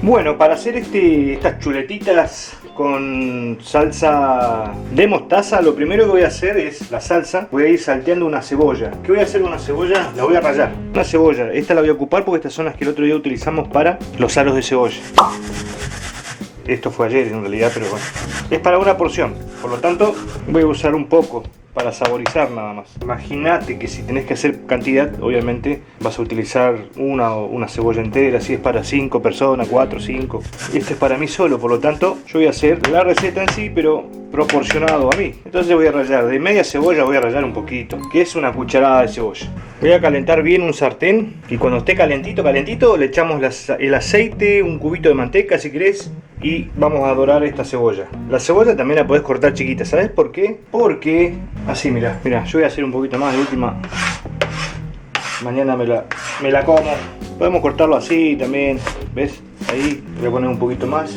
Bueno, para hacer estas chuletitas con salsa de mostaza, lo primero que voy a hacer es la salsa. Voy a ir salteando una cebolla. ¿Qué voy a hacer con una cebolla? La voy a rallar. Una cebolla, esta la voy a ocupar porque estas son las que el otro día utilizamos para los aros de cebolla. Esto fue ayer en realidad, pero bueno. Es para una porción, por lo tanto voy a usar un poco para saborizar nada más. Imagínate que si tenés que hacer cantidad, obviamente vas a utilizar una cebolla entera. Si es para 5 personas, 4, 5. Este es para mí solo, por lo tanto yo voy a hacer la receta en sí, pero proporcionado a mí. Entonces voy a rallar, de media cebolla voy a rallar un poquito, que es una cucharada de cebolla. Voy a calentar bien un sartén y cuando esté calentito, le echamos el aceite, un cubito de manteca si querés, y vamos a dorar esta cebolla. La cebolla también la podés cortar chiquita, ¿sabes por qué? Porque así, mira, yo voy a hacer un poquito más de última. Mañana me la como. Podemos cortarlo así también, ¿ves? Ahí voy a poner un poquito más.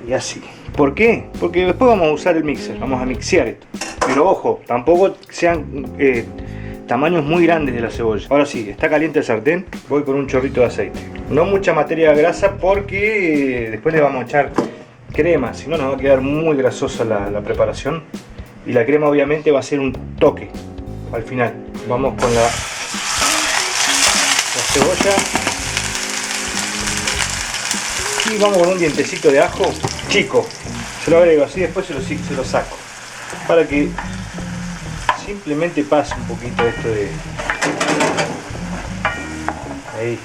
Y así. ¿Por qué? Porque después vamos a usar el mixer, vamos a mixear esto. Pero ojo, tampoco sean tamaños muy grandes de la cebolla. Ahora sí, está caliente el sartén, voy con un chorrito de aceite. No mucha materia grasa porque después le vamos a echar crema, si no nos va a quedar muy grasosa la preparación. Y la crema obviamente va a ser un toque al final. Vamos con la cebolla. Y vamos con un dientecito de ajo chico. Se lo agrego así, después se lo saco. Para que simplemente pase un poquito esto de... Ahí.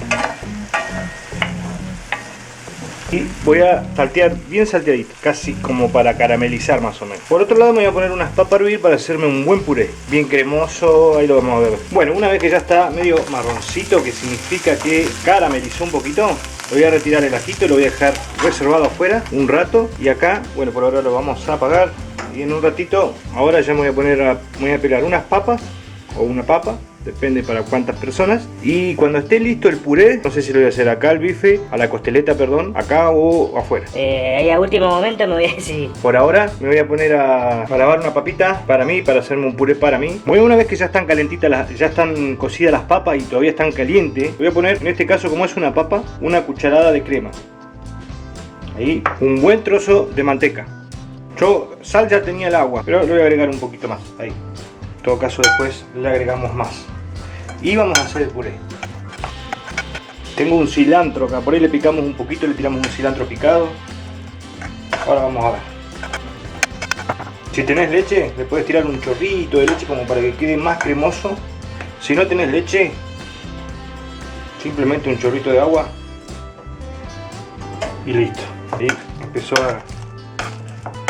Y voy a saltear bien salteadito, casi como para caramelizar más o menos. Por otro lado me voy a poner unas papas a hervir para hacerme un buen puré, bien cremoso, ahí lo vamos a ver. Bueno, una vez que ya está medio marroncito, que significa que caramelizó un poquito, voy a retirar el ajito y lo voy a dejar reservado afuera un rato. Y acá, bueno, por ahora lo vamos a apagar. Y en un ratito, ahora ya me voy a pelar unas papas o una papa, depende para cuántas personas. Y cuando esté listo el puré, no sé si lo voy a hacer acá al bife, a la costeleta, perdón, acá o afuera. Ahí a último momento me voy a decidir. Por ahora me voy a poner a lavar una papita para mí, para hacerme un puré para mí. Bueno, una vez que ya están calentitas, ya están cocidas las papas y todavía están calientes, voy a poner, en este caso como es una papa, una cucharada de crema. Ahí, un buen trozo de manteca. Yo sal ya tenía el agua, pero le voy a agregar un poquito más. Ahí. En todo caso después le agregamos más. Y vamos a hacer el puré. Tengo un cilantro acá, por ahí le picamos un poquito, le tiramos un cilantro picado. Ahora vamos a ver. Si tenés leche, le puedes tirar un chorrito de leche como para que quede más cremoso. Si no tenés leche, simplemente un chorrito de agua. Y listo. Ahí empezó a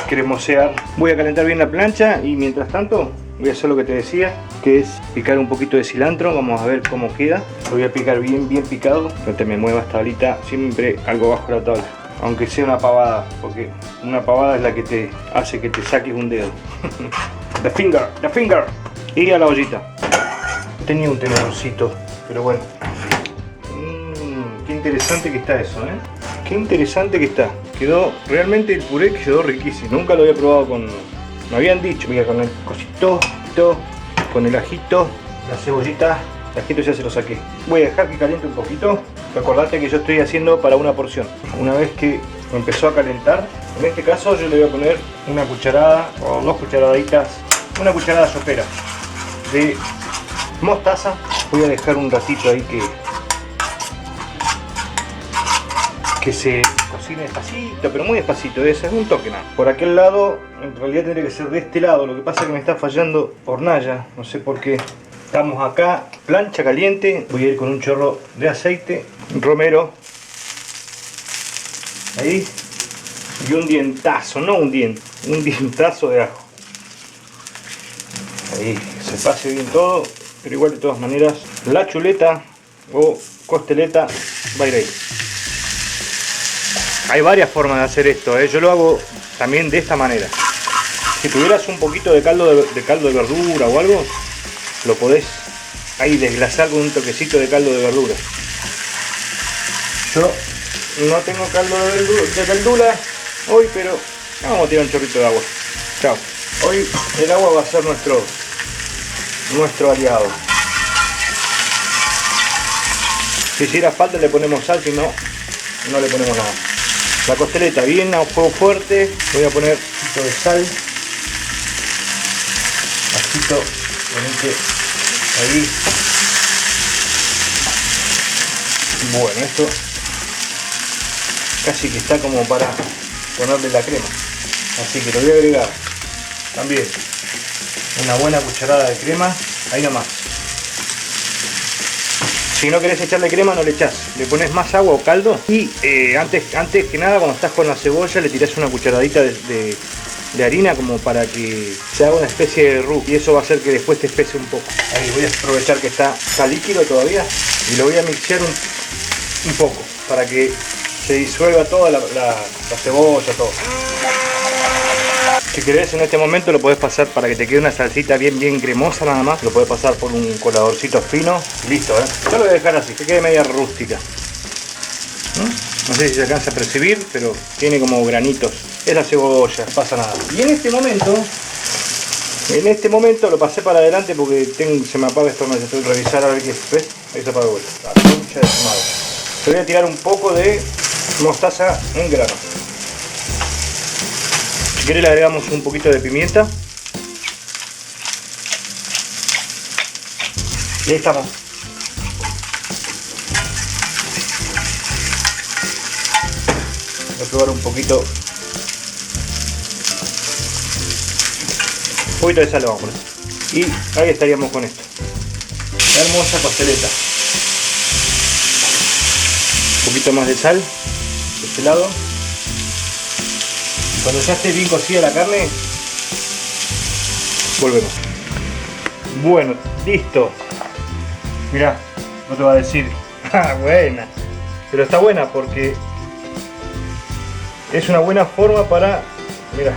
cremosear. Voy a calentar bien la plancha y mientras tanto voy a hacer lo que te decía, que es picar un poquito de cilantro. Vamos a ver cómo queda. Lo voy a picar bien picado. No te me muevas, tablita, siempre algo bajo la tabla, aunque sea una pavada, porque una pavada es la que te hace que te saques un dedo. The finger. Y a la ollita. Tenía un tenedorcito, pero bueno. Qué interesante que está eso, Qué interesante que está. Quedó, realmente el puré quedó riquísimo. Nunca lo había probado con... Me habían dicho, mira, con el cosito, con el ajito, la cebollita. El ajito ya se lo saqué. Voy a dejar que caliente un poquito. Recordate que yo estoy haciendo para una porción. Una vez que empezó a calentar, en este caso yo le voy a poner una cucharada o 2 cucharaditas, una cucharada sopera de mostaza. Voy a dejar un ratito ahí que se cocine despacito, pero muy despacito, ese es un toque nada. Por aquel lado, en realidad tendría que ser de este lado, lo que pasa es que me está fallando hornalla, no sé por qué. Estamos acá, plancha caliente, voy a ir con un chorro de aceite, romero, ahí, y un dientazo, no un diente, un dientazo de ajo. Ahí, que se pase bien todo, pero igual de todas maneras, la chuleta o costeleta va a ir ahí. Hay varias formas de hacer esto, yo lo hago también de esta manera. Si tuvieras un poquito de caldo de verdura o algo, lo podés ahí desglasar con un toquecito de caldo de verdura. Yo no tengo caldo de verdura hoy, pero vamos a tirar un chorrito de agua. Chao. Hoy el agua va a ser nuestro aliado. Si hiciera falta le ponemos sal, si no, no le ponemos nada. La costeleta bien a fuego fuerte. Voy a poner un poquito de sal. Bajito, ponete ahí. Bueno, esto casi que está como para ponerle la crema. Así que lo voy a agregar también una buena cucharada de crema. Ahí nomás. Si no querés echarle crema, no le echás. Le pones más agua o caldo. Y antes que nada, cuando estás con la cebolla, le tirás una cucharadita de harina como para que se haga una especie de roux. Y eso va a hacer que después te espese un poco. Ahí voy a aprovechar que está líquido todavía. Y lo voy a mixear un poco para que se disuelva toda la cebolla, todo. Si querés en este momento lo podés pasar para que te quede una salsita bien cremosa nada más. Lo podés pasar por un coladorcito fino y listo, Yo lo voy a dejar así, que quede media rústica. No sé si se alcanza a percibir, pero tiene como granitos. Es la cebolla, pasa nada. Y en este momento lo pasé para adelante porque se me apaga esto, necesito revisar a ver qué es. ¿Ves? Ahí se apaga de vuelta. La concha de su madre. Le voy a tirar un poco de mostaza en grano. Si querés le agregamos un poquito de pimienta. Y ahí estamos. Voy a probar un poquito de sal, vamos a poner. Y ahí estaríamos con esto. La hermosa costeleta. Un poquito más de sal de este lado. Y cuando ya esté bien cocida la carne, volvemos. Bueno, listo. Mirá, no te va a decir, buena. Pero está buena porque es una buena forma para, mirá.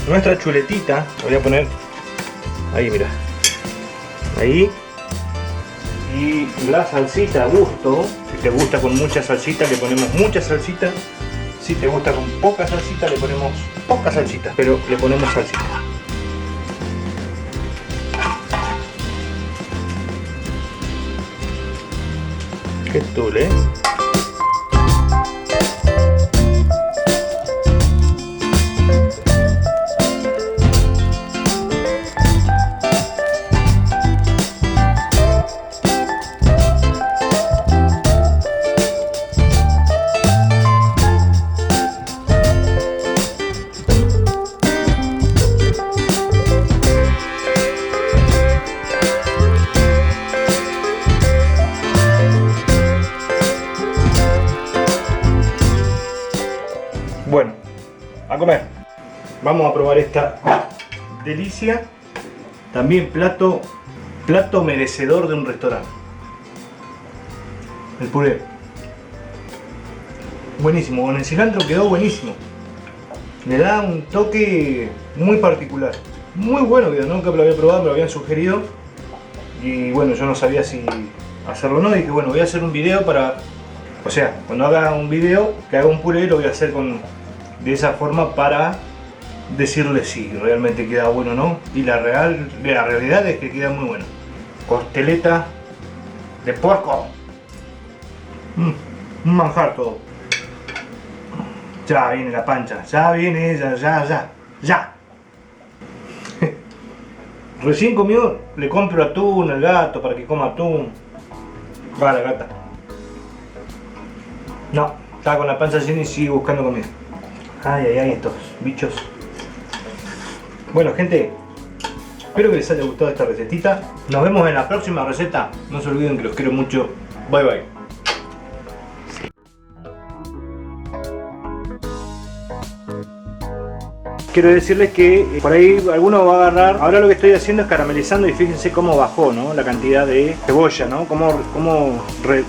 Nuestra chuletita, voy a poner ahí, mira, ahí, y la salsita a gusto. Si te gusta con mucha salsita, le ponemos mucha salsita. Si te gusta con poca salsita, le ponemos poca salsita, pero le ponemos salsita. Qué tule, Bueno, a comer. Vamos a probar esta delicia. También plato merecedor de un restaurante. El puré. Buenísimo, con el cilantro quedó buenísimo. Le da un toque muy particular. Muy bueno, nunca lo había probado, me lo habían sugerido. Y bueno, yo no sabía si hacerlo o no. Y dije, bueno, voy a hacer un video para... O sea, cuando haga un video, que haga un puré, lo voy a hacer de esa forma para decirle si realmente queda bueno o no. Y la realidad es que queda muy bueno. Costeleta de puerco. Un manjar todo. Ya viene la pancha, ya viene ella, ya. Recién comió, le compro atún al gato para que coma atún. Va la gata. No, estaba con la panza llena y sigue buscando comida. Ay, estos bichos. Bueno, gente, espero que les haya gustado esta recetita. Nos vemos en la próxima receta. No se olviden que los quiero mucho. Bye bye. Quiero decirles que por ahí alguno va a agarrar. Ahora lo que estoy haciendo es caramelizando y fíjense cómo bajó, ¿no? La cantidad de cebolla, ¿no? Cómo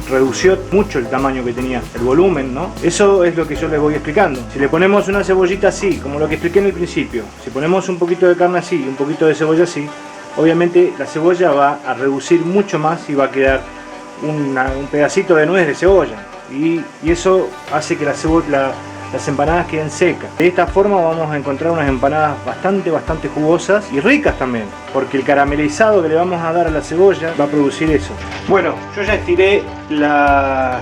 redució mucho el tamaño que tenía, el volumen, ¿no? Eso es lo que yo les voy explicando. Si le ponemos una cebollita así, como lo que expliqué en el principio, si ponemos un poquito de carne así y un poquito de cebolla así, obviamente la cebolla va a reducir mucho más y va a quedar un pedacito de nuez de cebolla. Y eso hace que la las empanadas queden secas. De esta forma vamos a encontrar unas empanadas bastante jugosas y ricas también, porque el caramelizado que le vamos a dar a la cebolla va a producir eso. Bueno, yo ya estiré la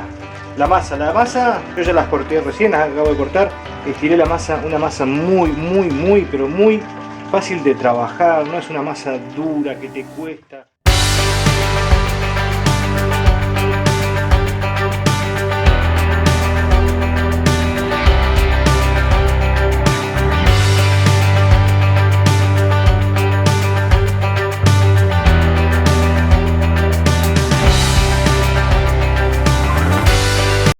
masa. La masa yo ya las corté recién, las acabo de cortar. Estiré la masa, una masa muy fácil de trabajar, no es una masa dura que te cuesta.